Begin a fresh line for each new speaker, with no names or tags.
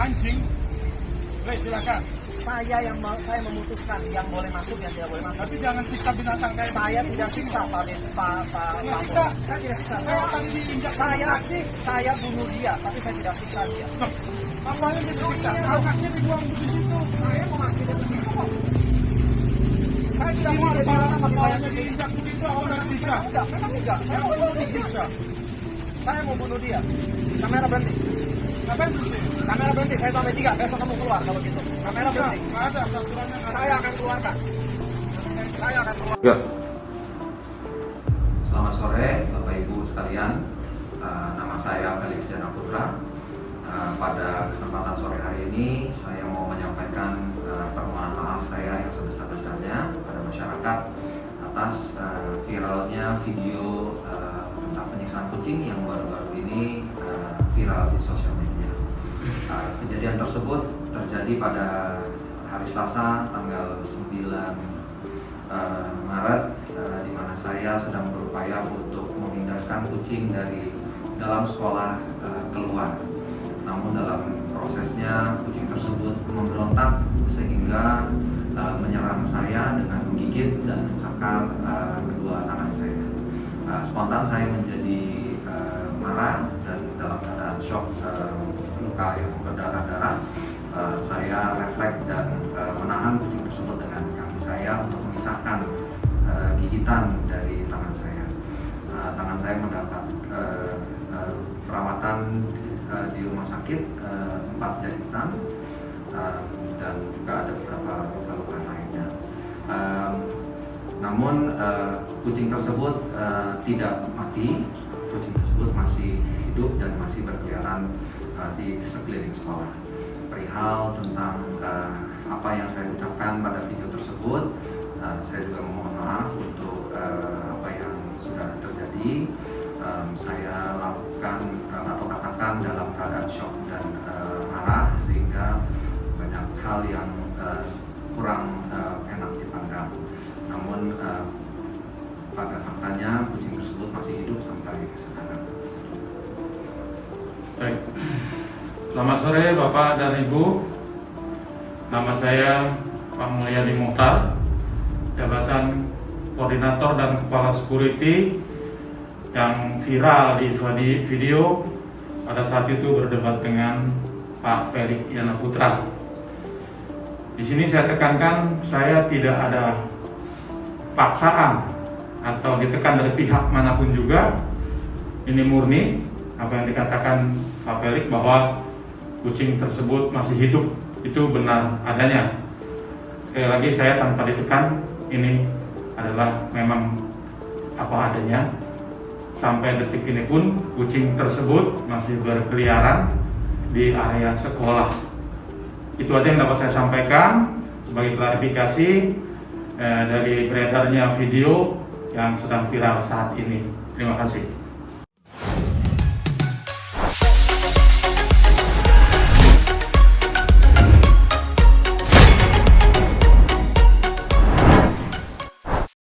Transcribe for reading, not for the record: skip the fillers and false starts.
anjing. Baik, silakan.
Saya memutuskan yang boleh masuk, yang tidak boleh masuk.
Tapi jangan siksa binatang kayak
Saya tidak siksa, Pak.
siksa.
Saya tidak siksa.
Saya akan diinjak
Saya bunuh dia, tapi saya tidak siksa dia.
Bapaknya disiksa, anaknya dibuang di situ.
Saya mengakui itu situ kok. Saya tidak
Ini
mau ada
kepala
bapaknya
kepalanya diinjak begitu, orang siksa.
Enggak, memang enggak. Saya mau bunuh dia. Saya mau bunuh dia. Kamera berhenti.
Ngapain berhenti?
Kamera berhenti. Saya sampai 3. Besok kamu keluar kalau gitu. Kamera berhenti.
Nggak ada peraturannya.
Saya akan keluarkan. Saya akan keluar.
Selamat sore Bapak Ibu sekalian. Nama saya Felix Diana Putra. Pada kesempatan sore hari ini saya mau menyampaikan permohonan maaf saya yang sebesar-besarnya kepada masyarakat atas viralnya video tentang penyiksaan kucing yang baru-baru ini viral di sosial media. Kejadian tersebut terjadi pada hari Selasa tanggal 9 Maret di mana saya sedang berupaya untuk memindahkan kucing dari dalam sekolah keluar. Namun dalam prosesnya kucing tersebut memberontak sehingga menyerang saya dengan menggigit dan mencakar kedua tangan saya. Spontan saya menjadi marah dan dalam keadaan shock, luka yang berdarah-darah. Saya refleks dan menahan kucing tersebut dengan kaki saya untuk memisahkan gigitan dari tangan saya. Tangan saya mendapat perawatan di rumah sakit 4 jahitan dan juga ada beberapa luka-luka lainnya. Namun kucing tersebut tidak mati, kucing tersebut masih hidup dan masih berkeliaran di sekeliling sekolah. Perihal tentang apa yang saya ucapkan pada video tersebut, saya juga memohon maaf untuk apa yang sudah terjadi. Saya lakukan atau katakan dalam keadaan shock dan marah sehingga banyak hal yang kurang enak dipandang. Namun pada faktanya kucing tersebut masih hidup sampai sekarang.
Baik. Selamat sore Bapak dan Ibu. Nama saya Pak Mulyadi Mukhtar, jabatan Koordinator dan Kepala Security yang viral di video pada saat itu berdebat dengan Pak Felix Diana Putra. Di sini saya tekankan, saya tidak ada paksaan atau ditekan dari pihak manapun juga. Ini murni apa yang dikatakan Pak Felix bahwa kucing tersebut masih hidup, itu benar adanya. Sekali lagi saya tanpa ditekan, ini adalah memang apa adanya. Sampai detik ini pun kucing tersebut masih berkeliaran di area sekolah. Itu aja yang dapat saya sampaikan sebagai klarifikasi dari beredarnya video yang sedang viral saat ini. Terima kasih.